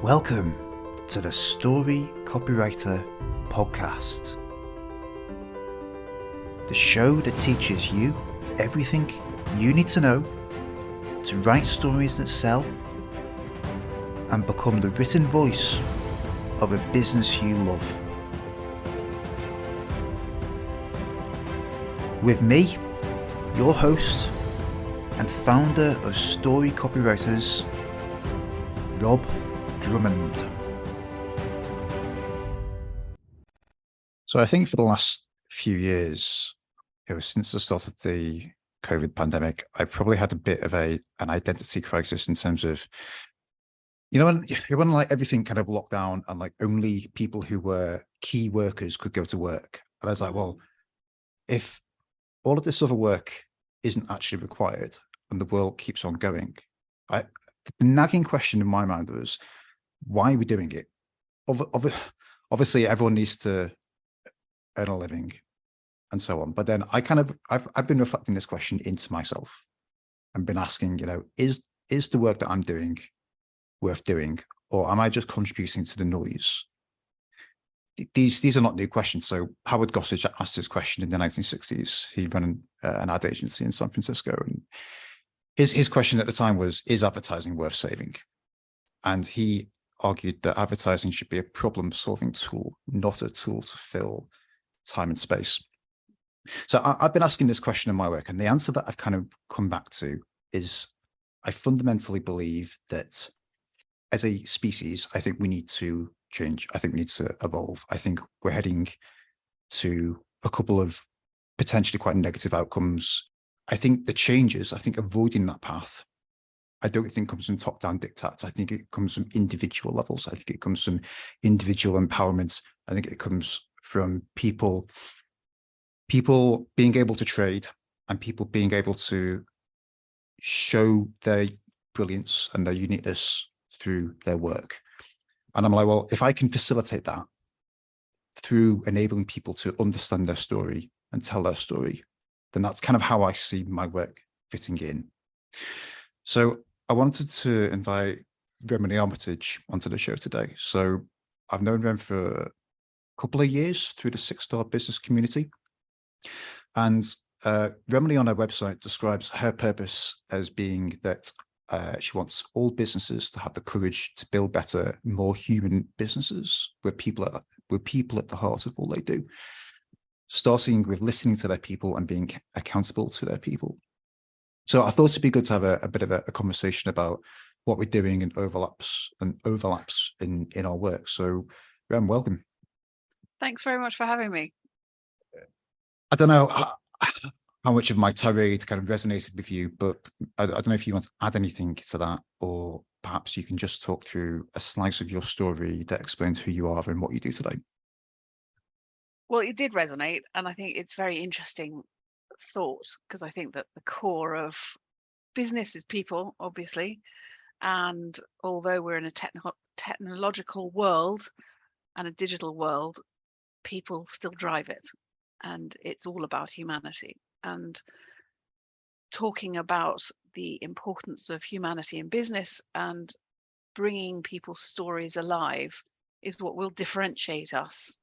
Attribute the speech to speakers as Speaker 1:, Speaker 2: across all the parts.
Speaker 1: Welcome to the Story Copywriter Podcast, the show that teaches you everything you need to know to write stories that sell and become the written voice of a business you love. With me, your host and founder of Story Copywriters, Rob Drummond. So I think for the last few years, since the start of the COVID pandemic, I probably had a bit of an identity crisis in terms of, when like everything kind of locked down and like only people who were key workers could go to work. And I was like, well, if all of this other work isn't actually required and the world keeps on going, the nagging question in my mind was, why are we doing it? Obviously, everyone needs to earn a living and so on. But then I've been reflecting this question into myself and been asking, is the work that I'm doing worth doing, or am I just contributing to the noise? These are not new questions. So Howard Gossage asked this question in the 1960s. He ran an ad agency in San Francisco, and his question at the time was, is advertising worth saving? And he argued that advertising should be a problem-solving tool, not a tool to fill time and space. So I've been asking this question in my work, and the answer that I've kind of come back to is, I fundamentally believe that as a species, I think we need to change. I think we need to evolve. I think we're heading to a couple of potentially quite negative outcomes. I think avoiding that path, I don't think comes from top-down diktats. I think it comes from individual levels. I think it comes from individual empowerment. I think it comes from people being able to trade and people being able to show their brilliance and their uniqueness through their work. And I'm like, well, if I can facilitate that through enabling people to understand their story and tell their story, then that's kind of how I see my work fitting in. So I wanted to invite Remeny Armitage onto the show today. So I've known Rem for a couple of years through the 6-star business community. And Remeny on her website describes her purpose as being that she wants all businesses to have the courage to build better, more human businesses with people at the heart of all they do, starting with listening to their people and being accountable to their people. So I thought it'd be good to have a bit of a conversation about what we're doing and overlaps in our work. So Rem, welcome.
Speaker 2: Thanks very much for having me.
Speaker 1: I don't know how much of my tirade kind of resonated with you, but I don't know if you want to add anything to that, or perhaps you can just talk through a slice of your story that explains who you are and what you do today.
Speaker 2: Well, it did resonate, and I think it's very interesting thought, because I think that the core of business is people, obviously, and although we're in a technological world and a digital world, people still drive it, and it's all about humanity. And talking about the importance of humanity in business and bringing people's stories alive is what will differentiate us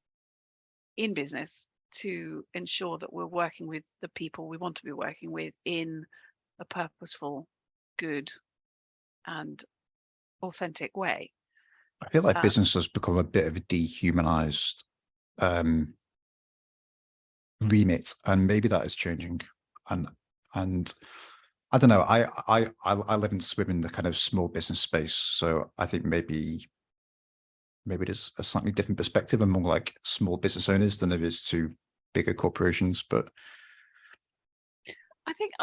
Speaker 2: in business to ensure that we're working with the people we want to be working with in a purposeful, good, and authentic way.
Speaker 1: I feel like business has become a bit of a dehumanized remit, and maybe that is changing. And I don't know. I live and swim in the kind of small business space, so I think maybe there's a slightly different perspective among like small business owners than there is to bigger corporations. But
Speaker 2: I think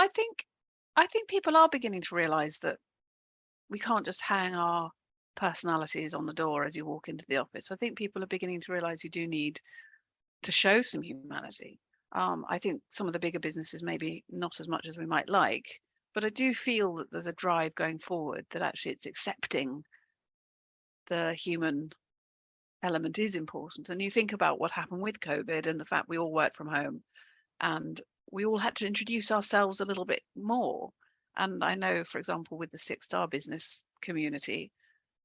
Speaker 2: people are beginning to realize that we can't just hang our personalities on the door as you walk into the office. I think people are beginning to realize you do need to show some humanity. I think some of the bigger businesses maybe not as much as we might like, but I do feel that there's a drive going forward that actually it's accepting the human element is important. And you think about what happened with COVID and the fact we all worked from home and we all had to introduce ourselves a little bit more. And I know, for example, with the 6-star business community,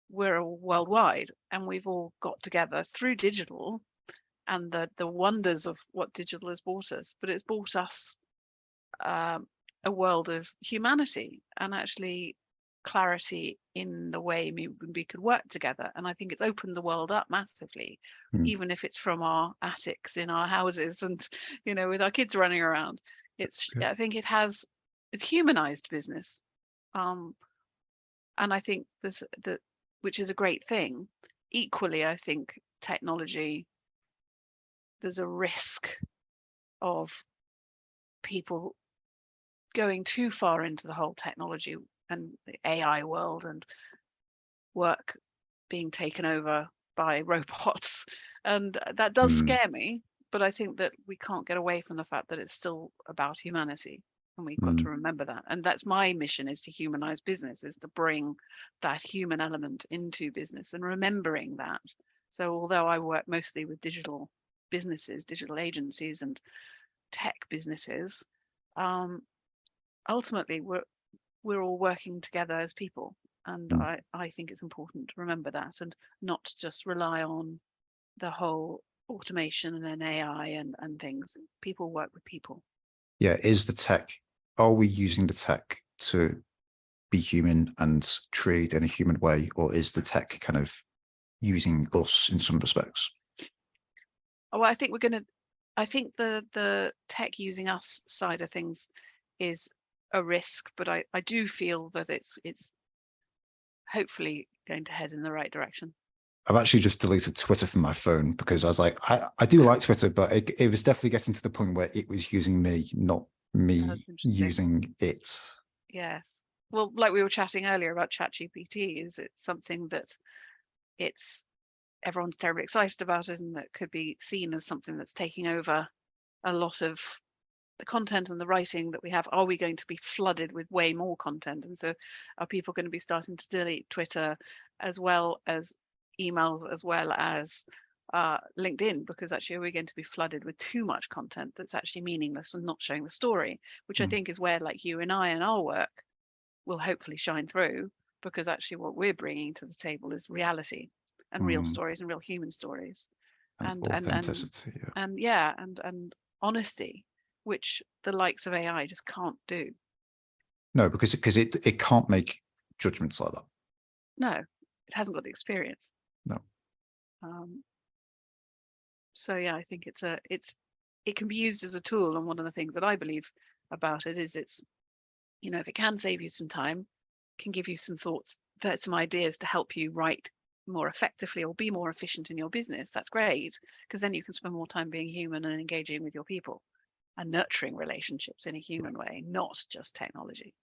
Speaker 2: we're all worldwide, and we've all got together through digital and the wonders of what digital has brought us. But it's brought us a world of humanity and actually clarity in the way we could work together. And I think it's opened the world up massively, even if it's from our attics in our houses and, with our kids running around. I think it's humanized business. And I think which is a great thing. Equally, I think technology, there's a risk of people going too far into the whole technology and the AI world and work being taken over by robots. And that does scare me, but I think that we can't get away from the fact that it's still about humanity. And we've got to remember that. And that's my mission, is to humanize business, is to bring that human element into business and remembering that. So although I work mostly with digital businesses, digital agencies and tech businesses, ultimately we're all working together as people. And I think it's important to remember that and not just rely on the whole automation and AI and things. People work with people.
Speaker 1: Yeah, are we using the tech to be human and trade in a human way, or is the tech kind of using us in some respects?
Speaker 2: Oh, I think the tech using us side of things is a risk, but I do feel that it's hopefully going to head in the right direction.
Speaker 1: I've actually just deleted Twitter from my phone because I was like, I do like Twitter, but it was definitely getting to the point where it was using me, not me using it.
Speaker 2: Yes. Well, like we were chatting earlier about ChatGPT, is it something that everyone's terribly excited about it, and that could be seen as something that's taking over a lot of the content and the writing that we have? Are we going to be flooded with way more content? And so are people going to be starting to delete Twitter as well as emails, as well as LinkedIn, because actually are we going to be flooded with too much content that's actually meaningless and not showing the story, which I think is where, like you and I and our work will hopefully shine through, because actually what we're bringing to the table is reality and real stories and real human stories and
Speaker 1: authenticity,
Speaker 2: and honesty, which the likes of AI just can't do.
Speaker 1: No, because it can't make judgments like that.
Speaker 2: No, it hasn't got the experience.
Speaker 1: No.
Speaker 2: So yeah, I think it can be used as a tool, and one of the things that I believe about it is if it can save you some time, can give you some thoughts, some ideas to help you write more effectively or be more efficient in your business, that's great, because then you can spend more time being human and engaging with your people and nurturing relationships in a human way, not just technology.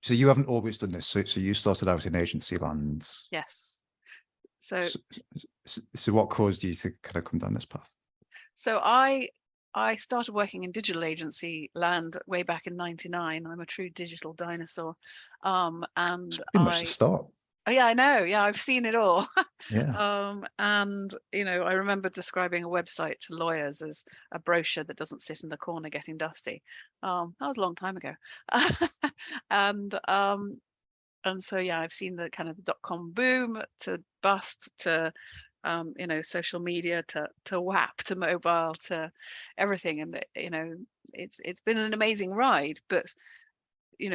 Speaker 1: So you haven't always done this. So you started out in agency land.
Speaker 2: Yes. So
Speaker 1: what caused you to kind of come down this path?
Speaker 2: So I started working in digital agency land way back in '99. I'm a true digital dinosaur. And
Speaker 1: it's pretty much the start.
Speaker 2: Oh, yeah, I know. Yeah, I've seen it all.
Speaker 1: Yeah.
Speaker 2: And I remember describing a website to lawyers as a brochure that doesn't sit in the corner getting dusty. That was a long time ago. And so yeah, I've seen the kind of the .com boom to bust to social media to WAP to mobile to everything, and it's been an amazing ride. But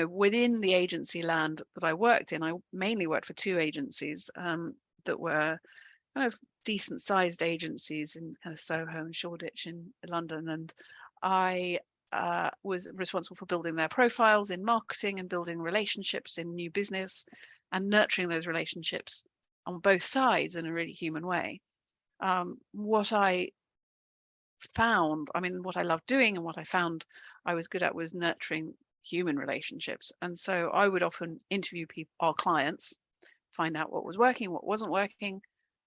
Speaker 2: within the agency land that I worked in, I mainly worked for two agencies that were kind of decent sized agencies in kind of Soho and Shoreditch in London, and I was responsible for building their profiles in marketing and building relationships in new business and nurturing those relationships on both sides in a really human way. What I found, what I loved doing and what I found I was good at was nurturing human relationships. And so I would often interview our clients, find out what was working, what wasn't working,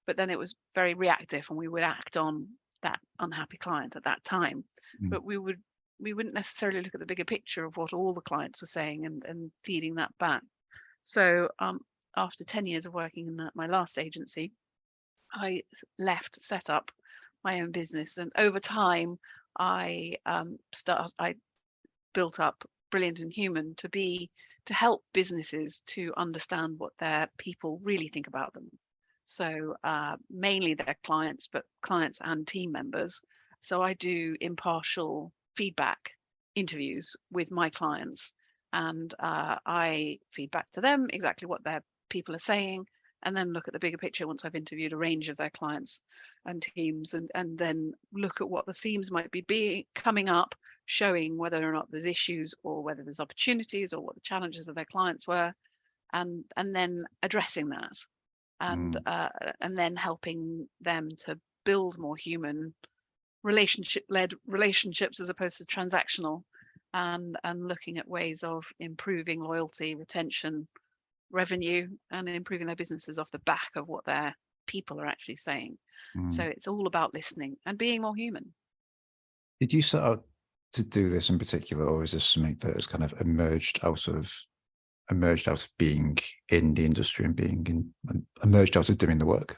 Speaker 2: but then it was very reactive and we would act on that unhappy client at that time. But we wouldn't necessarily look at the bigger picture of what all the clients were saying and feeding that back. So after 10 years of working in my last agency, I set up my own business, and over time I built up Brilliant and Human to be to help businesses to understand what their people really think about them. So mainly their clients, but clients and team members. So I do impartial feedback interviews with my clients, and I feed back to them exactly what their people are saying, and then look at the bigger picture once I've interviewed a range of their clients and teams, and then look at what the themes might be coming up, showing whether or not there's issues or whether there's opportunities or what the challenges of their clients were, and then addressing that, and then helping them to build more human relationship-led relationships as opposed to transactional, and looking at ways of improving loyalty, retention, revenue, and improving their businesses off the back of what their people are actually saying. So it's all about listening and being more human.
Speaker 1: Did you set out to do this in particular, or is this something that has kind of emerged out of being in the industry and emerged out of doing the work?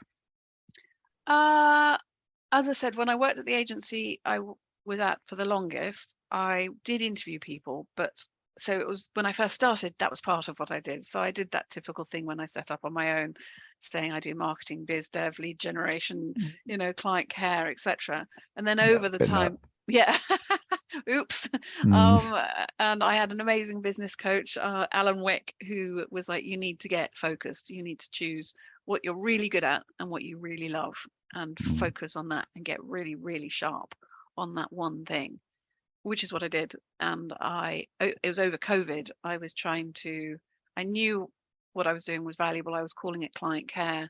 Speaker 2: As I said, when I worked at the agency I was at for the longest, I did interview people, but so it was when I first started, that was part of what I did. So I did that typical thing when I set up on my own, saying I do marketing, biz dev, lead generation, client care, etc. And then over the time, oops. And I had an amazing business coach, Alan Wick, who was like, you need to get focused. You need to choose what you're really good at and what you really love, and focus on that and get really, really sharp on that one thing, which is what I did. And it was over COVID. I knew what I was doing was valuable. I was calling it client care,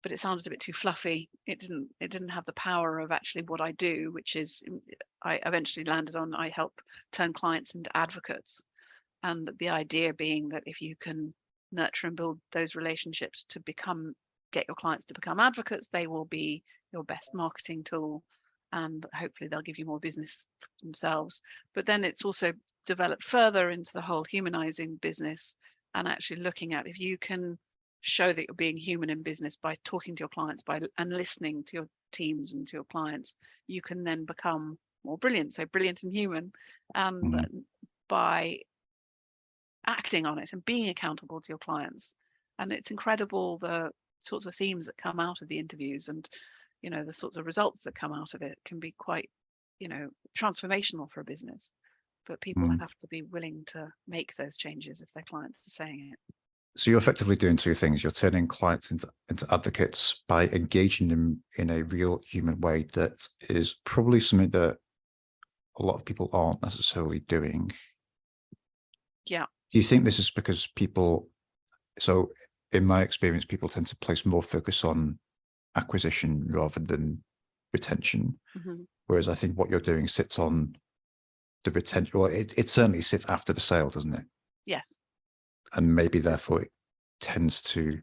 Speaker 2: but it sounded a bit too fluffy. It didn't have the power of actually what I do, which is I eventually landed on, I help turn clients into advocates. And the idea being that if you can nurture and build those relationships to get your clients to become advocates, they will be your best marketing tool, and hopefully they'll give you more business themselves. But then it's also developed further into the whole humanizing business, and actually looking at if you can show that you're being human in business by talking to your clients and listening to your teams and to your clients, you can then become more brilliant. So brilliant and human, and by acting on it and being accountable to your clients. And it's incredible the sorts of themes that come out of the interviews, and the sorts of results that come out of it can be quite transformational for a business. But people have to be willing to make those changes if their clients are saying it.
Speaker 1: So you're effectively doing two things. You're turning clients into advocates by engaging them in a real human way that is probably something that a lot of people aren't necessarily doing.
Speaker 2: Yeah.
Speaker 1: Do you think this is because so in my experience, people tend to place more focus on acquisition rather than retention? Whereas I think what you're doing sits on the retention, or it certainly sits after the sale, doesn't it?
Speaker 2: Yes.
Speaker 1: And maybe therefore it tends to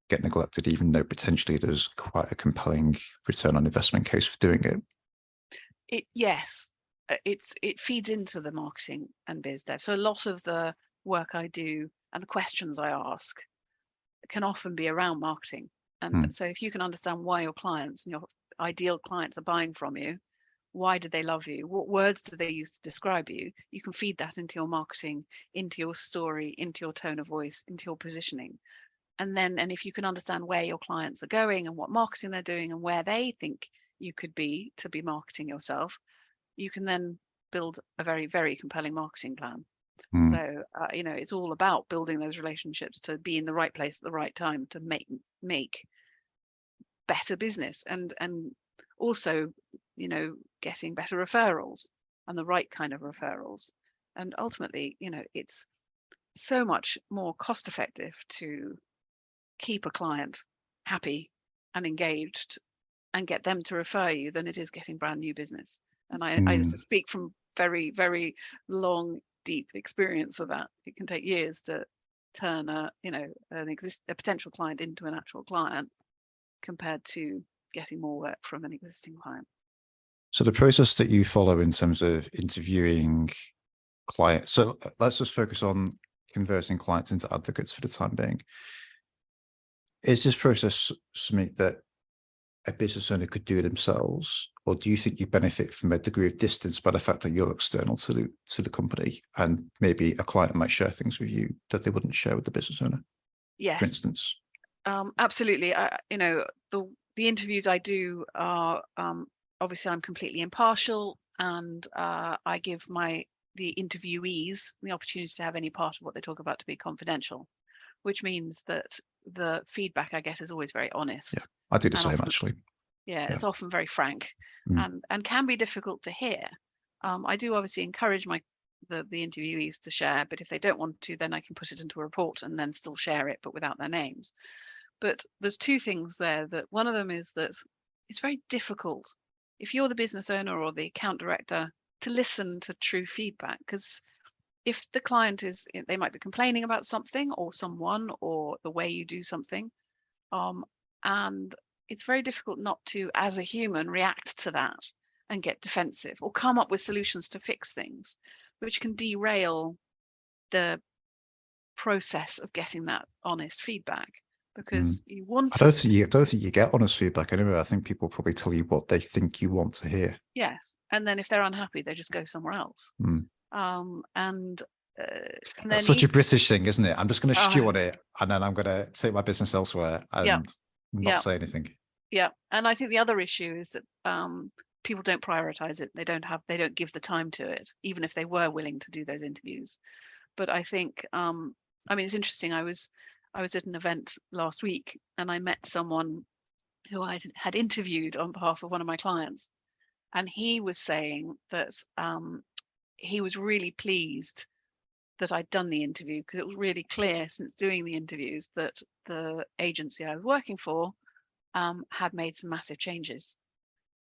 Speaker 1: get neglected, even though potentially there's quite a compelling return on investment case for doing it.
Speaker 2: Yes, it feeds into the marketing and biz dev. So a lot of the work I do and the questions I ask can often be around marketing. And so if you can understand why your clients and your ideal clients are buying from you, why do they love you? What words do they use to describe you? You can feed that into your marketing, into your story, into your tone of voice, into your positioning. And if you can understand where your clients are going and what marketing they're doing and where they think you could be to be marketing yourself, you can then build a very, very compelling marketing plan. So, it's all about building those relationships to be in the right place at the right time to make better business, and also, getting better referrals and the right kind of referrals. And ultimately, it's so much more cost effective to keep a client happy and engaged and get them to refer you than it is getting brand new business. And I speak from very, very long, deep experience of that. It can take years to turn a potential client into an actual client compared to getting more work from an existing client.
Speaker 1: So the process that you follow in terms of interviewing clients, so let's just focus on converting clients into advocates for the time being. Is this process something that a business owner could do themselves, or do you think you benefit from a degree of distance by the fact that you're external to the company, and maybe a client might share things with you that they wouldn't share with the business owner, for
Speaker 2: Yes,
Speaker 1: instance?
Speaker 2: absolutely. The interviews I do are obviously I'm completely impartial, and I give the interviewees the opportunity to have any part of what they talk about to be confidential, which means that the feedback I get is always very honest.
Speaker 1: Yeah, I do the
Speaker 2: and
Speaker 1: same
Speaker 2: often,
Speaker 1: actually.
Speaker 2: yeah,
Speaker 1: Yeah.
Speaker 2: it's often very frank,
Speaker 1: Mm.
Speaker 2: and can be difficult to hear. I do obviously encourage the interviewees to share, but if they don't want to, then I can put it into a report and then still share it, but without their names. But there's two things there. That one of them is that it's very difficult if you're the business owner or the account director to listen to true feedback, because if the client they might be complaining about something or someone or the way you do something, and it's very difficult not to, as a human, react to that and get defensive or come up with solutions to fix things, which can derail the process of getting that honest feedback,
Speaker 1: Mm.
Speaker 2: because you want
Speaker 1: I
Speaker 2: to.
Speaker 1: don't think you get honest feedback anyway. I think people probably tell you what they think you want to hear.
Speaker 2: Yes, and then if they're unhappy, they just go somewhere else.
Speaker 1: Mm.
Speaker 2: Um, and uh, and
Speaker 1: That's
Speaker 2: then
Speaker 1: such a British thing, isn't it? I'm just going to
Speaker 2: uh,
Speaker 1: stew on it, and then I'm going to take my business elsewhere
Speaker 2: yeah,
Speaker 1: and not
Speaker 2: yeah,
Speaker 1: say anything.
Speaker 2: yeah. And I think the other issue is that people don't prioritize it. They don't give the time to it, even if they were willing to do those interviews. But I think, I mean, it's interesting. I was at an event last week, and I met someone who I had interviewed on behalf of one of my clients, and he was saying that he was really pleased that I'd done the interview, because it was really clear since doing the interviews that the agency I was working for had made some massive changes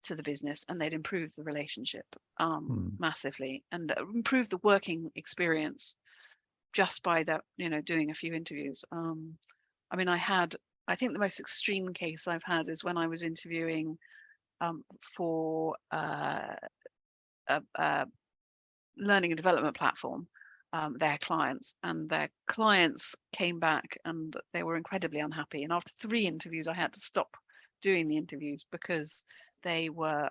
Speaker 2: to the business, and they'd improved the relationship massively, and improved the working experience just by that, doing a few interviews. I mean, I think the most extreme case I've had is when I was interviewing for a learning and development platform, their clients, and their clients came back and they were incredibly unhappy. And after 3 interviews, I had to stop doing the interviews, because they were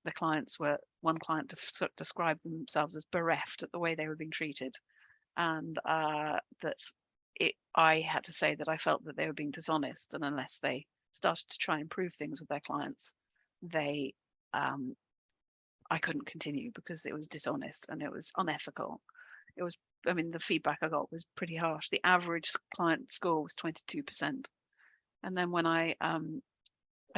Speaker 2: the clients were one client described themselves as bereft at the way they were being treated, and I had to say that I felt that they were being dishonest, and unless they started to try and improve things with their clients, they I couldn't continue, because it was dishonest and it was unethical. It was, I mean, the feedback I got was pretty harsh. The average client score was 22%. And then when I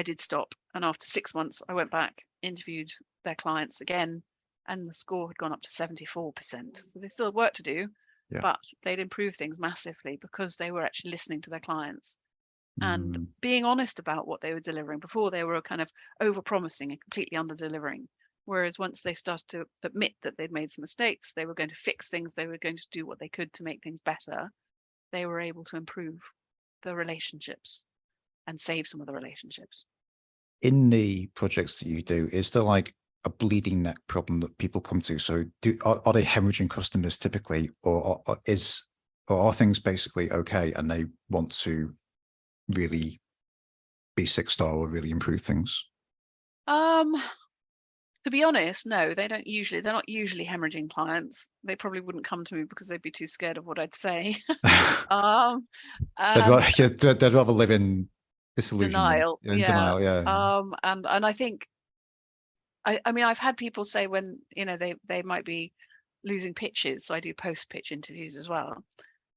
Speaker 2: did stop, and after 6 months, I went back, interviewed their clients again, and the score had gone up to 74%. So they still had work to do,
Speaker 1: Yeah.
Speaker 2: but they'd improved things massively because they were actually listening to their clients and
Speaker 1: Mm.
Speaker 2: being honest about what they were delivering. Before, they were kind of over-promising and completely under-delivering. Whereas once they started to admit that they'd made some mistakes, they were going to fix things, they were going to do what they could to make things better, they were able to improve the relationships and save some of the relationships.
Speaker 1: In the projects that you do, is there like a bleeding neck problem that people come to? So are they hemorrhaging customers typically, or are things basically okay and they want to really be 6-star or really improve things?
Speaker 2: To be honest, no, they're not usually hemorrhaging clients. They probably wouldn't come to me because they'd be too scared of what I'd say.
Speaker 1: They'd
Speaker 2: And
Speaker 1: rather live in disillusionment,
Speaker 2: denial,
Speaker 1: in
Speaker 2: yeah.
Speaker 1: denial. Yeah.
Speaker 2: And I think, I mean, I've had people say when, they might be losing pitches. So I do post-pitch interviews as well.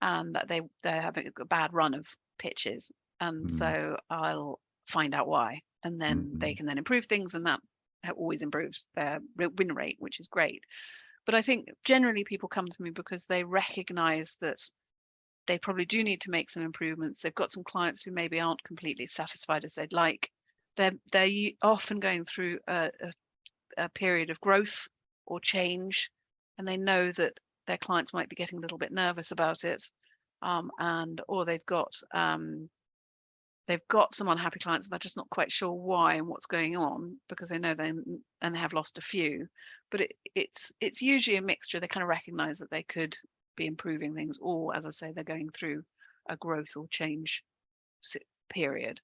Speaker 2: And that they're having a bad run of pitches. And so I'll find out why. And then they can then improve things, and that always improves their win rate, which is great. But I think generally people come to me because they recognize that they probably do need to make some improvements. They've got some clients who maybe aren't completely satisfied as they'd like. They're often going through a period of growth or change, and they know that their clients might be getting a little bit nervous about it, or they've got some unhappy clients and they're just not quite sure why and what's going on, because they know them and they have lost a few. But it's usually a mixture. They kind of recognize that they could be improving things, or, as I say, they're going through a growth or change period.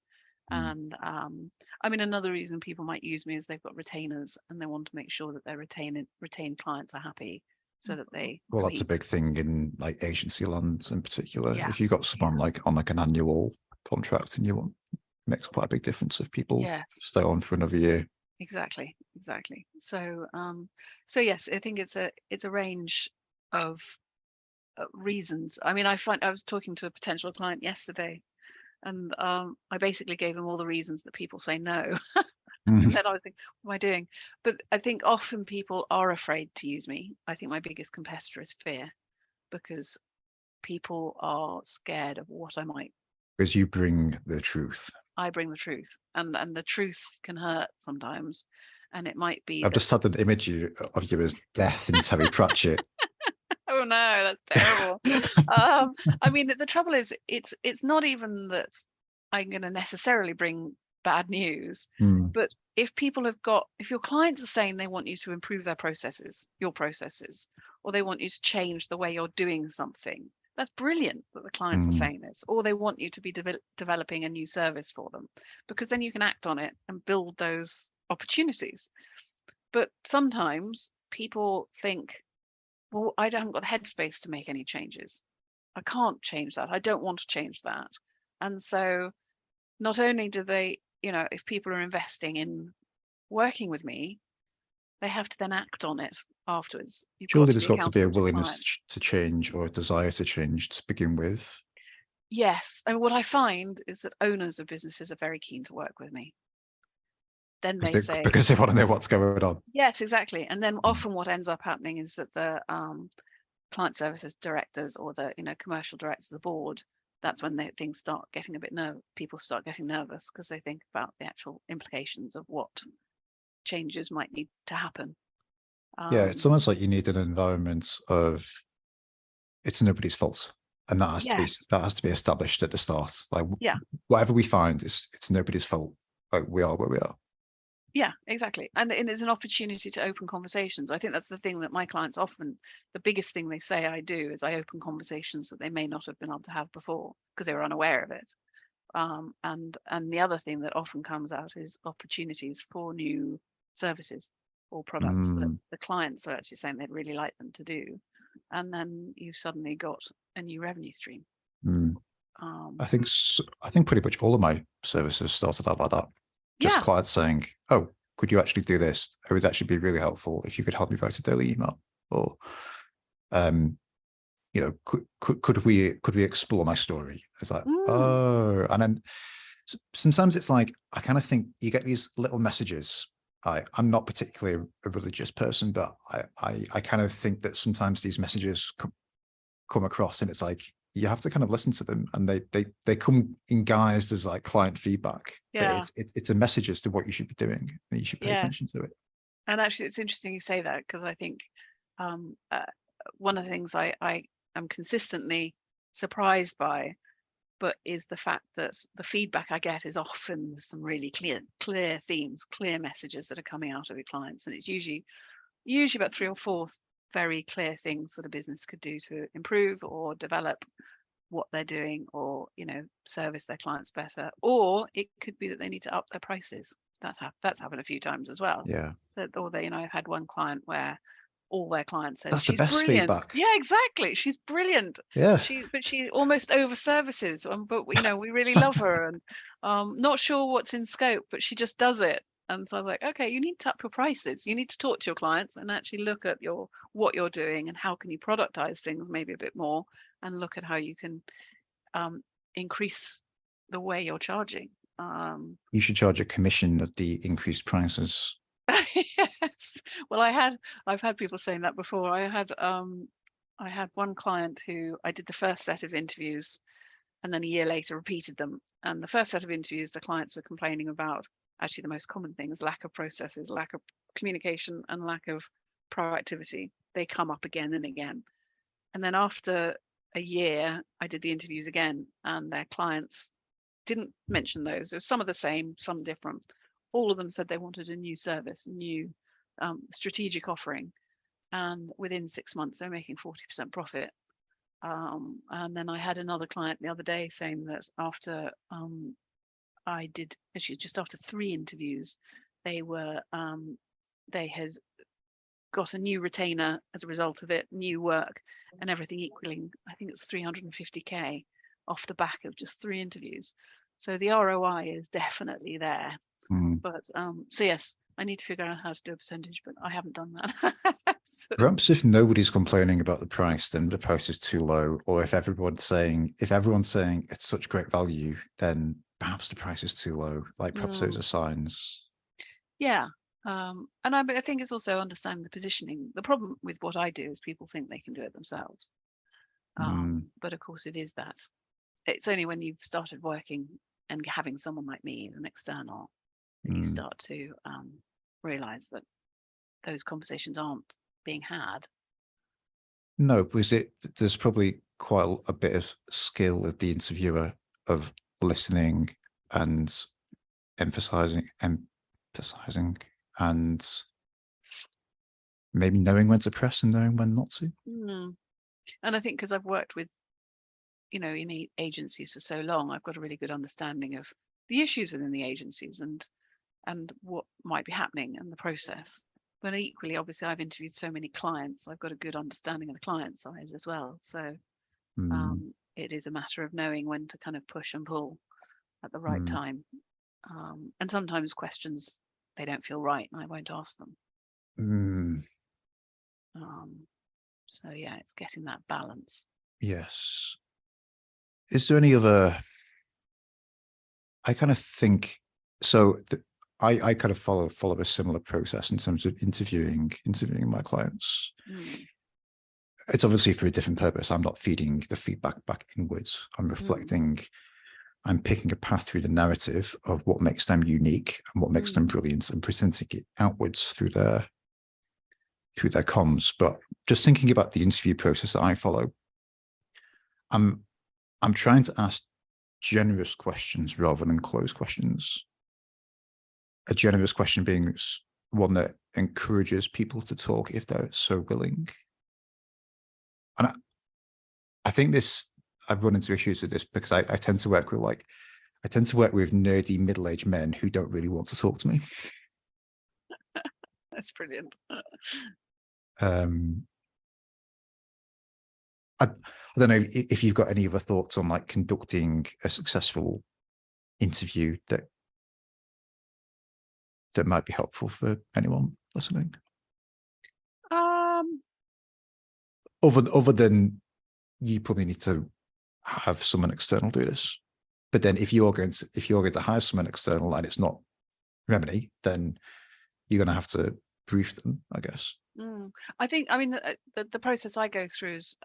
Speaker 2: And I mean, another reason people might use me is they've got retainers and they want to make sure that their retained clients are happy, so that they
Speaker 1: Well, that's a
Speaker 2: meet.
Speaker 1: big thing in like agency land in particular.
Speaker 2: Yeah,
Speaker 1: If you've got someone like on like an annual contract and you want, makes quite a big difference if people
Speaker 2: yes,
Speaker 1: stay on for another year.
Speaker 2: exactly. So so yes, I think it's a range of reasons. I mean, I was talking to a potential client yesterday, and I basically gave them all the reasons that people say no. And then I was thinking, what am I doing? But I think often people are afraid to use me. I think my biggest competitor is fear, because people are scared of what I might.
Speaker 1: Because you bring the truth.
Speaker 2: I bring the truth, and the truth can hurt sometimes, and it might be
Speaker 1: I've
Speaker 2: that.
Speaker 1: just had an image of you as death in Terry Pratchett.
Speaker 2: Oh no, that's terrible. I mean, the trouble is, it's not even that I'm going to necessarily bring bad news, but if your clients are saying they want you to improve their processes, your processes, or they want you to change the way you're doing something, that's brilliant that the clients are saying this, or they want you to be developing a new service for them, because then you can act on it and build those opportunities. But sometimes people think, well, I haven't got the headspace to make any changes. I can't change that. I don't want to change that. And so not only do they, if people are investing in working with me, they have to then act on it afterwards. You've got
Speaker 1: Surely
Speaker 2: to
Speaker 1: there's
Speaker 2: be
Speaker 1: got to be a
Speaker 2: accountable to your
Speaker 1: willingness
Speaker 2: client.
Speaker 1: to change or a desire to change to begin with.
Speaker 2: Yes. And what I find is that owners of businesses are very keen to work with me. Then they say,
Speaker 1: Because they want to know what's going on.
Speaker 2: yes, exactly. And then often what ends up happening is that the client services directors, or the commercial directors of the board, that's when things start getting a bit people start getting nervous, because they think about the actual implications of what changes might need to happen.
Speaker 1: Yeah, it's almost like you need an environment of it's nobody's fault, and that has to be established at the start. Like,
Speaker 2: yeah,
Speaker 1: whatever we find, it's nobody's fault. Like, we are where we are.
Speaker 2: yeah, exactly. And it's an opportunity to open conversations. I think that's the thing that my clients often, the biggest thing they say I do is I open conversations that they may not have been able to have before because they were unaware of it. And the other thing that often comes out is opportunities for new services or products that the clients are actually saying they'd really like them to do, and then you've suddenly got a new revenue stream.
Speaker 1: I think pretty much all of my services started out like that. Just
Speaker 2: Yeah,
Speaker 1: clients saying, "Oh, could you actually do this? It would actually be really helpful if you could help me write a daily email." Or, could we explore my story? It's like, oh, and then sometimes it's like I kind of think you get these little messages. I'm not particularly a religious person, but I kind of think that sometimes these messages come across, and it's like you have to kind of listen to them, and they come in guised as like client feedback.
Speaker 2: yeah,
Speaker 1: But it's a message as to what you should be doing, and you should pay
Speaker 2: yes.
Speaker 1: attention to it.
Speaker 2: And actually, it's interesting you say that, because I think one of the things I am consistently surprised by, but is the fact that the feedback I get is often some really clear themes, clear messages that are coming out of your clients, and it's usually about 3 or 4 very clear things that a business could do to improve or develop what they're doing, or service their clients better, or it could be that they need to up their prices. That's happened a few times as well.
Speaker 1: Yeah,
Speaker 2: Or I've had one client where all their clients said,
Speaker 1: that's the
Speaker 2: she's
Speaker 1: best
Speaker 2: brilliant.
Speaker 1: feedback.
Speaker 2: Yeah, exactly, she's brilliant.
Speaker 1: Yeah,
Speaker 2: She almost over services, but we really love her, and not sure what's in scope, but she just does it. And so I was like, okay, you need to up your prices. You need to talk to your clients and actually look at what you're doing, and how can you productize things maybe a bit more, and look at how you can increase the way you're charging.
Speaker 1: you should charge a commission of the increased prices.
Speaker 2: Yes. Well, I've had people saying that before. I had one client who I did the first set of interviews, and then a year later repeated them. And the first set of interviews, the clients are complaining about, actually the most common thing is lack of processes, lack of communication, and lack of proactivity. They come up again and again. And then after a year, I did the interviews again, and their clients didn't mention those. There was some of the same, some different. All of them said they wanted a new service, a new strategic offering. And within 6 months, they're making 40% profit. And then I had another client the other day saying that after I did actually just after 3 interviews, they had got a new retainer as a result of it, new work, and everything equaling, I think it was 350k off the back of just 3 interviews. So the ROI is definitely there. But so yes, I need to figure out how to do a percentage, but I haven't done that. So,
Speaker 1: Perhaps if nobody's complaining about the price, then the price is too low. Or if everyone's saying it's such great value, then perhaps the price is too low. Like perhaps those are signs.
Speaker 2: yeah. And I think it's also understanding the positioning. The problem with what I do is people think they can do it themselves. But of course it is that. It's only when you've started working and having someone like me, an external, that you start to realize that those conversations aren't being had.
Speaker 1: No, because there's probably quite a bit of skill of the interviewer of listening and emphasizing, and maybe knowing when to press and knowing when not to.
Speaker 2: And I think because I've worked with, in agencies for so long, I've got a really good understanding of the issues within the agencies and what might be happening in the process. But equally, obviously, I've interviewed so many clients. I've got a good understanding of the client side as well. So it is a matter of knowing when to kind of push and pull at the right time. And sometimes questions, they don't feel right and I won't ask them. So yeah, it's getting that balance.
Speaker 1: Yes. Is there any other? I kind of think so. I kind of follow a similar process in terms of interviewing my clients. It's obviously for a different purpose. I'm not feeding the feedback back inwards. I'm reflecting. I'm picking a path through the narrative of what makes them unique and what makes them brilliant, and presenting it outwards through their comms. But just thinking about the interview process that I follow, I'm trying to ask generous questions rather than closed questions. A generous question being one that encourages people to talk if they're so willing. And I think I've run into issues with this because I tend to work with nerdy middle-aged men who don't really want to talk to me.
Speaker 2: That's brilliant.
Speaker 1: I don't know if you've got any other thoughts on like conducting a successful interview that might be helpful for anyone listening. Other than you probably need to have someone external do this, but then if you're going to hire someone external and it's not Remeny, then you're going to have to brief them, I guess.
Speaker 2: I mean, the process I go through is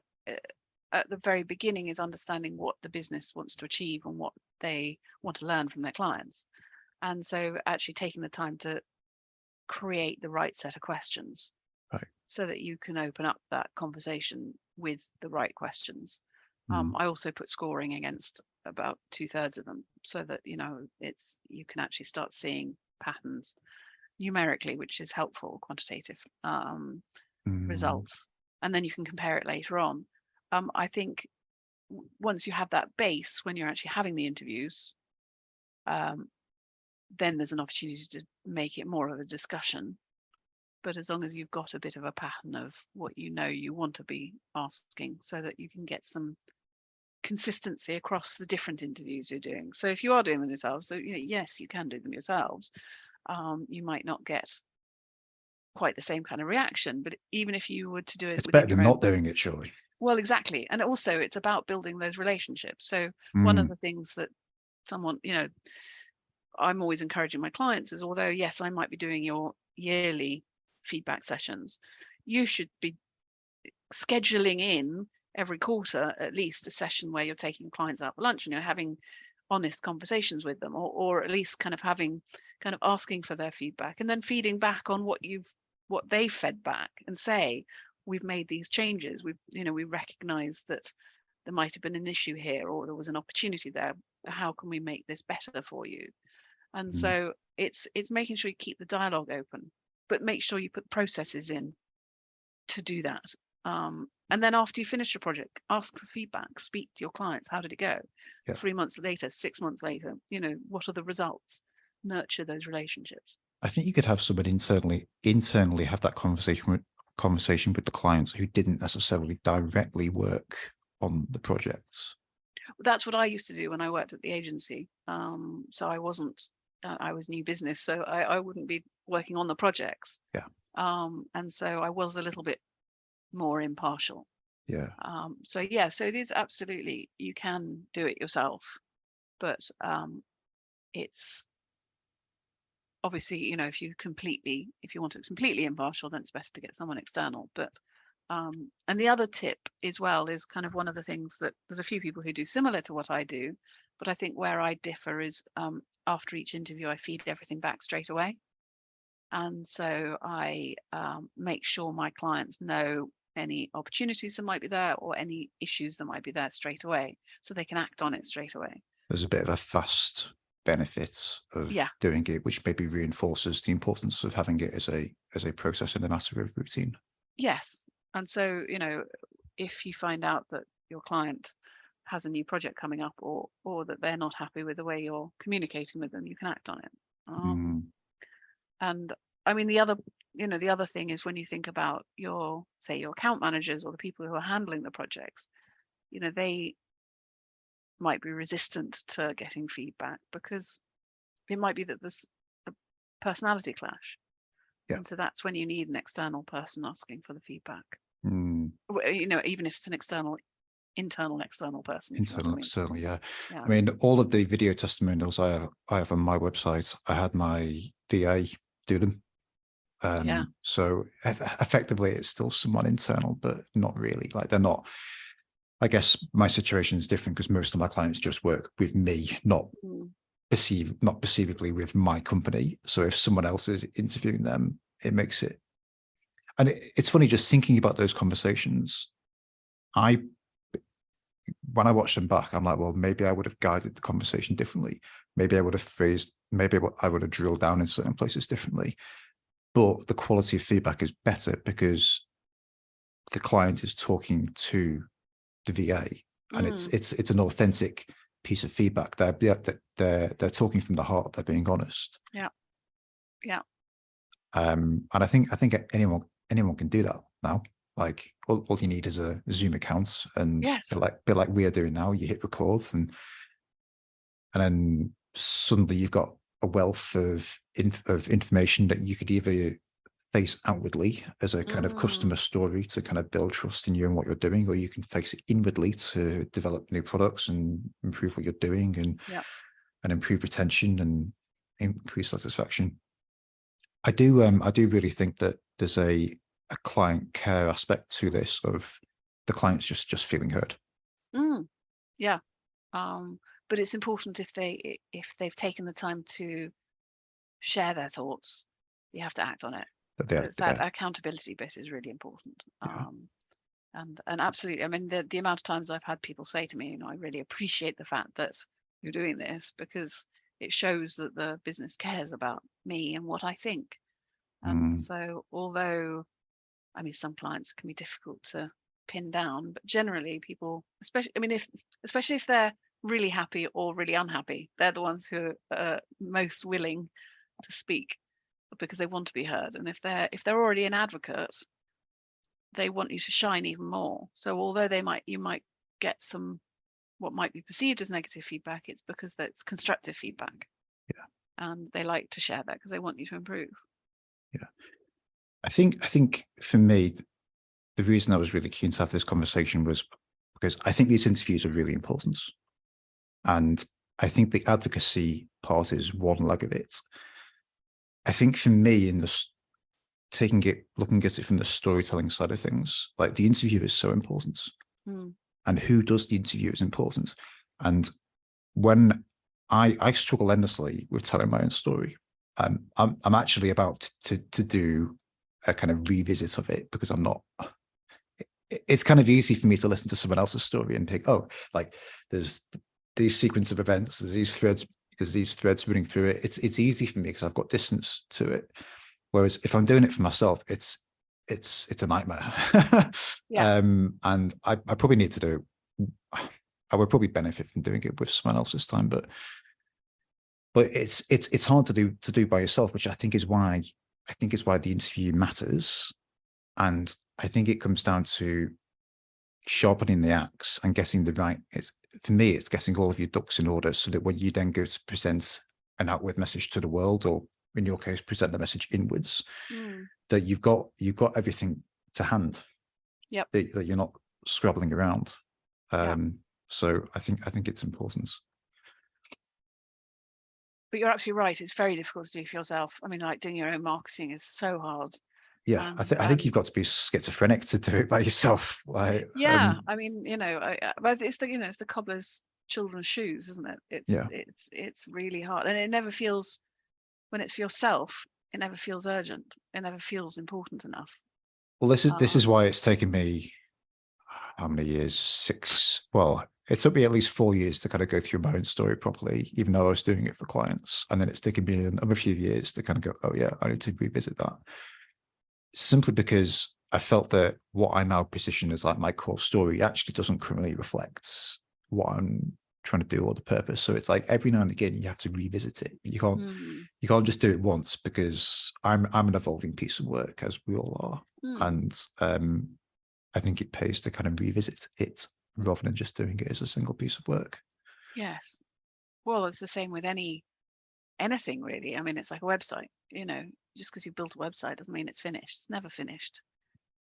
Speaker 2: at the very beginning is understanding what the business wants to achieve and what they want to learn from their clients. And so actually taking the time to create the right set of questions,
Speaker 1: right, so
Speaker 2: that you can open up that conversation with the right questions. I also put scoring against about 2/3 of them so that, you can actually start seeing patterns numerically, which is helpful, quantitative results. And then you can compare it later on. I think once you have that base, when you're actually having the interviews, then there's an opportunity to make it more of a discussion. But as long as you've got a bit of a pattern of what you want to be asking, so that you can get some consistency across the different interviews you're doing. So if you are doing them yourselves, so yes, you can do them yourselves. You might not get quite the same kind of reaction, but even if you were to do it,
Speaker 1: it's better than not doing it, surely.
Speaker 2: Well, exactly. And also it's about building those relationships. So one of the things that someone, I'm always encouraging my clients is, although yes, I might be doing your yearly feedback sessions, you should be scheduling in every quarter at least a session where you're taking clients out for lunch and you're having honest conversations with them, or at least kind of asking for their feedback and then feeding back on what they've fed back, and say, we've made these changes, we recognize that there might have been an issue here, or there was an opportunity there, how can we make this better for you? And so it's making sure you keep the dialogue open, but make sure you put processes in to do that. And then after you finish your project, ask for feedback, speak to your clients. How did it go?
Speaker 1: Yeah.
Speaker 2: 3 months later, 6 months later, what are the results? Nurture those relationships.
Speaker 1: I think you could have someone internally have that conversation with the clients who didn't necessarily directly work on the projects.
Speaker 2: That's what I used to do when I worked at the agency. So I wasn't, I was new business, so I wouldn't be working on the projects.
Speaker 1: Yeah.
Speaker 2: And so I was a little bit more impartial.
Speaker 1: Yeah.
Speaker 2: So it is absolutely, you can do it yourself, but it's obviously, if you want it completely impartial, then it's better to get someone external. But and the other tip as well is kind of one of the things that there's a few people who do similar to what I do, but I think where I differ is after each interview, I feed everything back straight away. And so I make sure my clients know any opportunities that might be there or any issues that might be there straight away, so they can act on it straight away.
Speaker 1: There's a bit of a fast benefit of doing it, which maybe reinforces the importance of having it as a process in a matter of routine.
Speaker 2: Yes. And so, if you find out that your client has a new project coming up or that they're not happy with the way you're communicating with them, you can act on it. And I mean, the other thing is when you think about your account managers or the people who are handling the projects, they might be resistant to getting feedback because it might be that there's a personality clash.
Speaker 1: Yeah.
Speaker 2: And so that's when you need an external person asking for the feedback.
Speaker 1: Mm.
Speaker 2: Even if it's an internal external person.
Speaker 1: External, yeah. I mean, all of the video testimonials I have on my website, I had my VA do them. So effectively, it's still someone internal, but not really. Like they're not. I guess my situation is different because most of my clients just work with me, not perceivably with my company. So if someone else is interviewing them, it makes it. And it's funny just thinking about those conversations. When I watch them back, I'm like, well, maybe I would have guided the conversation differently. Maybe I would have phrased, maybe I would have drilled down in certain places differently. But the quality of feedback is better because the client is talking to the VA, and it's an authentic piece of feedback. They're talking from the heart. They're being honest.
Speaker 2: Yeah.
Speaker 1: And I think anyone can do that now. Like all you need is a Zoom account, and bit like we are doing now. You hit record, and then suddenly you've got a wealth of information that you could either face outwardly as a kind of customer story to kind of build trust in you and what you're doing, or you can face it inwardly to develop new products and improve what you're doing and improve retention and increase satisfaction. I do really think that there's a client care aspect to this of the clients just feeling heard.
Speaker 2: Yeah. But it's important if they've taken the time to share their thoughts, you have to act on it. So that accountability bit is really important. And absolutely, I mean, the amount of times I've had people say to me, I really appreciate the fact that you're doing this because it shows that the business cares about me and what I think. And so although, I mean, some clients can be difficult to pin down, but generally people, especially if they're really happy or really unhappy, they're the ones who are most willing to speak because they want to be heard. And if they're already an advocate, they want you to shine even more. So although you might get some what might be perceived as negative feedback, it's because that's constructive feedback. And they like to share that because they want you to improve.
Speaker 1: I think for me, the reason I was really keen to have this conversation was because I think these interviews are really important. And I think the advocacy part is one leg of it. I think for me, looking at it from the storytelling side of things, like the interview is so important. And who does the interview is important. And when I struggle endlessly with telling my own story, I'm actually about to do a kind of revisit of it because it's kind of easy for me to listen to someone else's story and think, oh, like there's these sequence of events, there's these threads running through it. It's easy for me because I've got distance to it. Whereas if I'm doing it for myself, it's it's a nightmare.
Speaker 2: Yeah.
Speaker 1: And I probably need to do, I would probably benefit from doing it with someone else this time, but it's hard to do by yourself, which I think is why the interview matters. And I think it comes down to sharpening the axe and getting the right, for me, it's getting all of your ducks in order so that when you then go to present an outward message to the world, or in your case, present the message inwards, that you've got everything to hand.
Speaker 2: Yep.
Speaker 1: That you're not scrabbling around.
Speaker 2: Yeah.
Speaker 1: So I think it's important.
Speaker 2: But you're absolutely right. It's very difficult to do for yourself. I mean, like doing your own marketing is so hard.
Speaker 1: Yeah, I think you've got to be schizophrenic to do it by yourself. Like,
Speaker 2: yeah, I mean, but it's it's the cobbler's children's shoes, isn't it?
Speaker 1: Yeah.
Speaker 2: It's really hard, and it never feels, when it's for yourself, it never feels urgent. It never feels important enough.
Speaker 1: Well, this is why it's taken me how many years? 6. Well, it took me at least 4 years to kind of go through my own story properly, even though I was doing it for clients. And then it's taken me another few years to kind of go, oh yeah, I need to revisit that. Simply because I felt that what I now position as like my core story actually doesn't currently reflect what I'm trying to do or the purpose. So it's like every now and again you have to revisit it. You can't just do it once, because I'm an evolving piece of work, as we all are. And I think it pays to kind of revisit it rather than just doing it as a single piece of work.
Speaker 2: Yes. Well, it's the same with anything really. I mean, it's like a website, just because you built a website doesn't mean it's finished. It's never finished.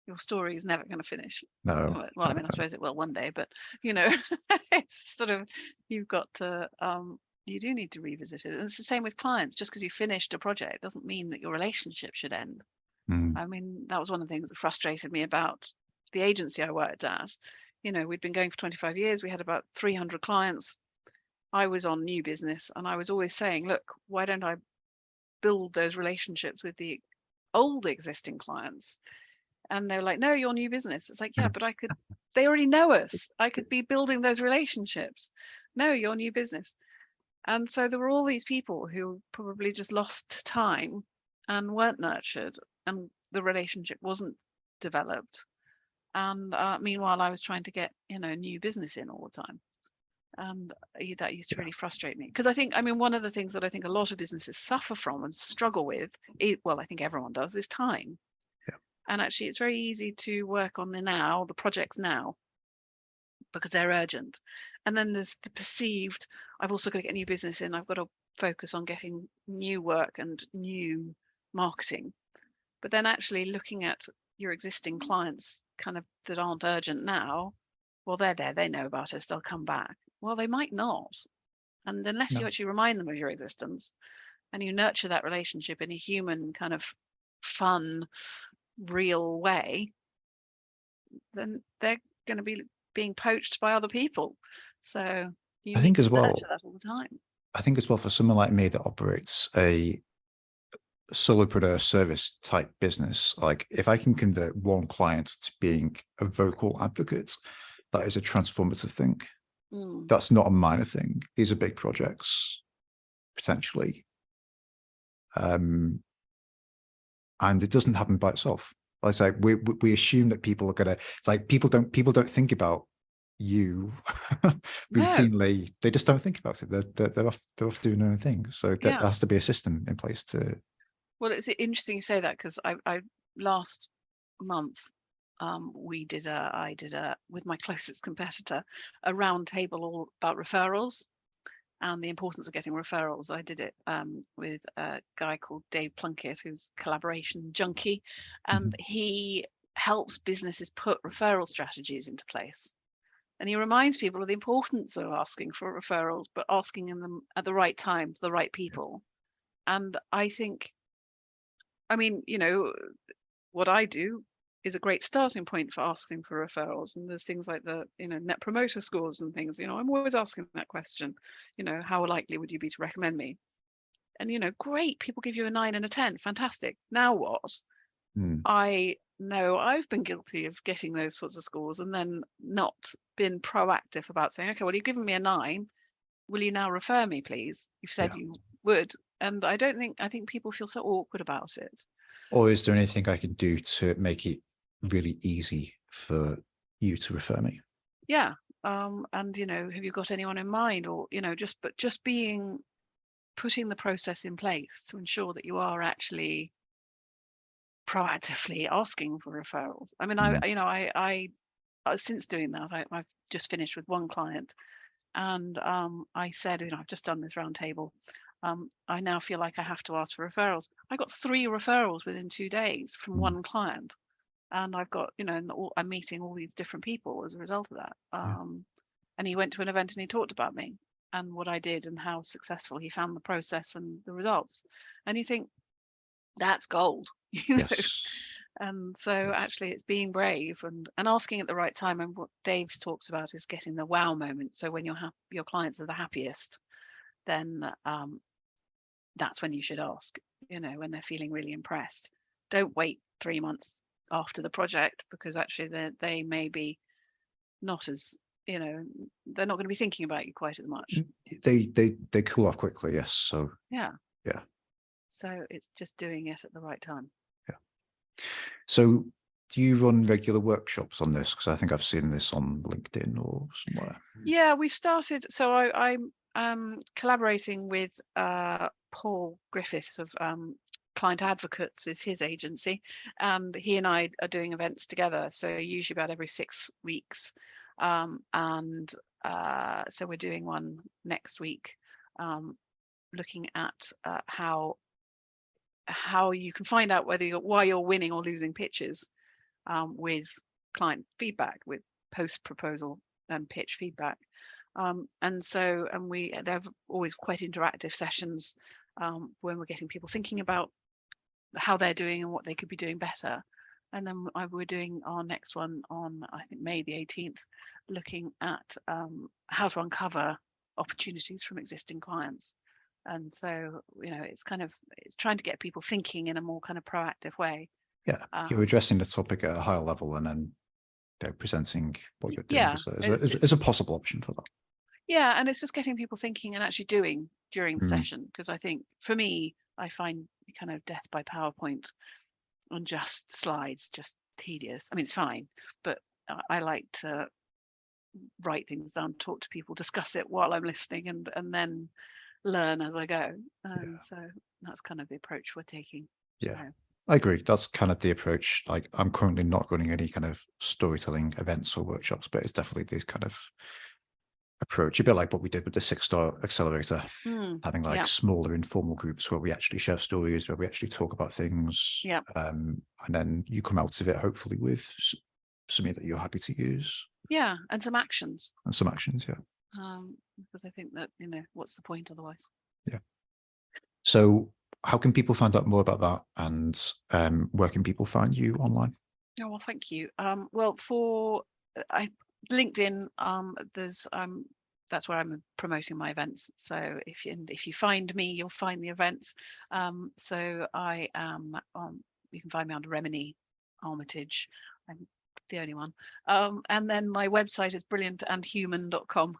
Speaker 2: Your story is never going to finish.
Speaker 1: No.
Speaker 2: Well, I mean, I suppose it will one day, but it's sort of, you've got to, you do need to revisit it. And it's the same with clients. Just because you finished a project doesn't mean that your relationship should end. I mean, that was one of the things that frustrated me about the agency I worked at. We'd been going for 25 years. We had about 300 clients. I was on new business, and I was always saying, look, why don't I build those relationships with the old existing clients? And they're like, no, you're new business. It's like, yeah, but they already know us. I could be building those relationships. No, you're new business. And so there were all these people who probably just lost time and weren't nurtured, and the relationship wasn't developed. And meanwhile, I was trying to get, new business in all the time. And that used to really frustrate me, because one of the things that I think a lot of businesses suffer from and struggle with, well, I think everyone does, is time.
Speaker 1: Yeah.
Speaker 2: And actually, it's very easy to work on the projects now, because they're urgent. And then there's the perceived, I've also got to get new business in. I've got to focus on getting new work and new marketing. But then actually looking at your existing clients kind of that aren't urgent now, well, they're there, they know about us, they'll come back. Well, they might not. And unless you actually remind them of your existence and you nurture that relationship in a human kind of fun, real way, then they're going to be being poached by other people. So you need to nurture that all the time.
Speaker 1: I think as well, for someone like me that operates a solopreneur service type business, like if I can convert one client to being a vocal advocate, that is a transformative thing. That's not a minor thing. These are big projects, potentially. And it doesn't happen by itself. Like I say, we assume that people are gonna, it's like people don't think about you routinely. No. They just don't think about it. They're off doing their own thing. So there has to be a system in place to.
Speaker 2: Well, it's interesting you say that, because I last month I did with my closest competitor, a round table all about referrals and the importance of getting referrals. I did it with a guy called Dave Plunkett, who's collaboration junkie, and he helps businesses put referral strategies into place. And he reminds people of the importance of asking for referrals, but asking them at the right time to the right people. And I think, what I do is a great starting point for asking for referrals. And there's things like the, net promoter scores and things, I'm always asking that question, how likely would you be to recommend me? And, great, people give you a 9 and a 10. Fantastic. Now what? I know I've been guilty of getting those sorts of scores and then not been proactive about saying, okay, well, you've given me a 9. Will you now refer me, please? You've said you would. And I think people feel so awkward about it.
Speaker 1: Or is there anything I can do to make it really easy for you to refer me?
Speaker 2: Yeah. And have you got anyone in mind, or just putting the process in place to ensure that you are actually proactively asking for referrals. I mean, I since doing that, I've just finished with one client, and I said, I've just done this round table. I now feel like I have to ask for referrals. I got 3 referrals within 2 days from one client, and I've got, I'm meeting all these different people as a result of that. And he went to an event and he talked about me and what I did and how successful he found the process and the results. And you think that's gold,
Speaker 1: Yes.
Speaker 2: And so actually it's being brave and asking at the right time. And what Dave talks about is getting the wow moment. So when your clients are the happiest, then that's when you should ask, when they're feeling really impressed. Don't wait 3 months after the project, because actually they may be not as, they're not going to be thinking about you quite as much.
Speaker 1: They cool off quickly, yes. So
Speaker 2: Yeah.
Speaker 1: yeah.
Speaker 2: So it's just doing it at the right time.
Speaker 1: Yeah. So do you run regular workshops on this? Because I think I've seen this on LinkedIn or somewhere.
Speaker 2: Yeah, we've started. So I'm collaborating with Paul Griffiths of Client Advocates, is his agency, and he and I are doing events together. So usually about every 6 weeks, and so we're doing one next week, looking at how you can find out why you're winning or losing pitches, with client feedback, with post proposal and pitch feedback. And they're always quite interactive sessions, when we're getting people thinking about how they're doing and what they could be doing better. And then we're doing our next one on, I think, May the 18th, looking at how to uncover opportunities from existing clients. And so, it's trying to get people thinking in a more kind of proactive way.
Speaker 1: Yeah, you're addressing the topic at a higher level and then presenting what you're doing as a possible option for that.
Speaker 2: Yeah, and it's just getting people thinking and actually doing during the session, because I think for me, I find kind of death by PowerPoint and just slides just tedious. I mean, it's fine, but I like to write things down, talk to people, discuss it while I'm listening, and then learn as I go. And so that's kind of the approach we're taking.
Speaker 1: Yeah.
Speaker 2: So.
Speaker 1: I agree. That's kind of the approach. Like, I'm currently not running any kind of storytelling events or workshops, but it's definitely this kind of approach, a bit like what we did with the 6-star accelerator, having like smaller informal groups where we actually share stories, where we actually talk about things.
Speaker 2: Yeah.
Speaker 1: And then you come out of it hopefully with something that you're happy to use.
Speaker 2: Yeah, and some actions.
Speaker 1: And some actions, yeah.
Speaker 2: Because I think that, what's the point otherwise? Yeah.
Speaker 1: So how can people find out more about that, and where can people find you online?
Speaker 2: Oh, well, thank you. Well, for LinkedIn, that's where I'm promoting my events. So if you find me, you'll find the events. So I am you can find me under Remeny Armitage. I'm the only one. And then my website is brilliantandhuman.com.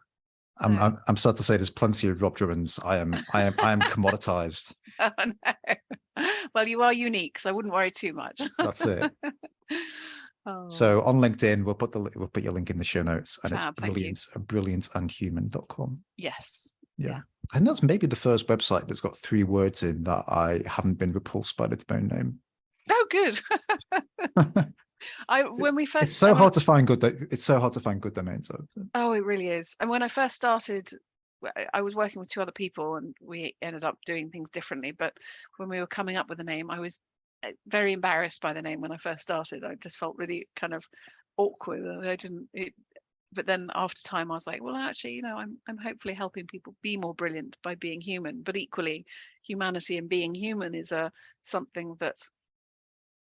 Speaker 2: So.
Speaker 1: I'm sad to say there's plenty of Rob Drummond's. I am commoditized.
Speaker 2: Oh, no. Well, you are unique, so I wouldn't worry too much.
Speaker 1: That's it. So on LinkedIn, we'll put your link in the show notes, and it's brilliantandhuman.com.
Speaker 2: Yes.
Speaker 1: Yeah. And that's maybe the first website that's got 3 words in that I haven't been repulsed by the domain name.
Speaker 2: Oh, good. When we first,
Speaker 1: it's so hard to find good domains.
Speaker 2: Oh, it really is. And when I first started, I was working with 2 other people, and we ended up doing things differently. But when we were coming up with the name, I was very embarrassed by the name when I first started. I just felt really kind of awkward. But then after time, I was like, well, actually, I'm hopefully helping people be more brilliant by being human. But equally, humanity and being human is something that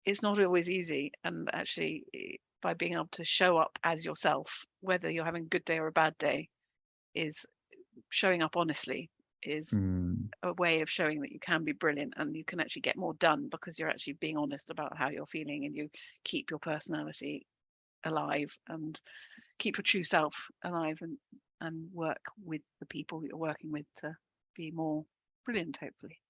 Speaker 2: it's not always easy. And actually, by being able to show up as yourself, whether you're having a good day or a bad day, is showing up honestly is a way of showing that you can be brilliant, and you can actually get more done because you're actually being honest about how you're feeling, and you keep your personality alive and keep your true self alive, and work with the people you're working with to be more brilliant, hopefully.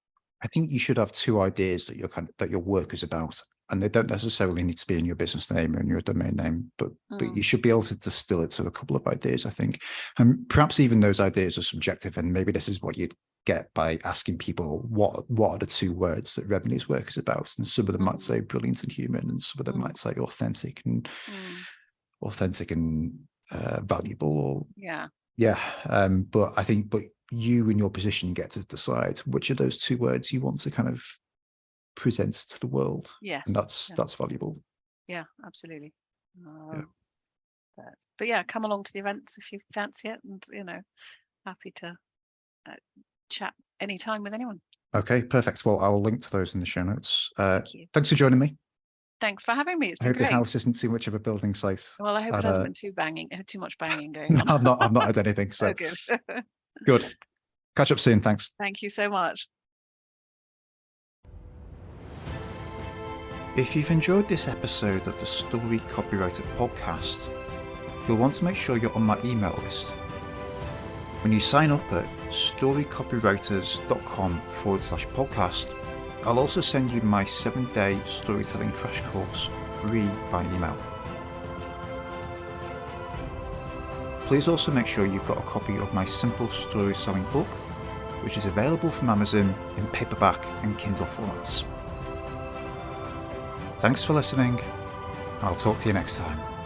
Speaker 1: I think you should have two ideas that that your work is about, and they don't necessarily need to be in your business name or in your domain name, but you should be able to distill it to a couple of ideas, I think. And perhaps even those ideas are subjective, and maybe this is what you'd get by asking people what are the two words that Remeny's work is about. And some of them might say brilliant and human, and some of them might say authentic and valuable, or but I think you in your position get to decide which of those two words you want to kind of present to the world.
Speaker 2: Yes.
Speaker 1: And that's valuable.
Speaker 2: Yeah, absolutely. But yeah, come along to the events if you fancy it, and happy to chat anytime with anyone.
Speaker 1: Okay, perfect. Well, I'll link to those in the show notes.
Speaker 2: Thank you.
Speaker 1: Thanks for joining me.
Speaker 2: Thanks for having me. It's
Speaker 1: I
Speaker 2: been
Speaker 1: hope
Speaker 2: great.
Speaker 1: the house isn't too much of a building site.
Speaker 2: Well, I hope it hasn't been too much banging going on.
Speaker 1: I've not had anything. So
Speaker 2: good.
Speaker 1: Good. Catch up soon. Thanks.
Speaker 2: Thank you so much.
Speaker 1: If you've enjoyed this episode of the Story Copywriter podcast, you'll want to make sure you're on my email list. When you sign up at storycopywriters.com/podcast, I'll also send you my 7-day storytelling crash course free by email. Please also make sure you've got a copy of my simple story selling book, which is available from Amazon in paperback and Kindle formats. Thanks for listening, and I'll talk to you next time.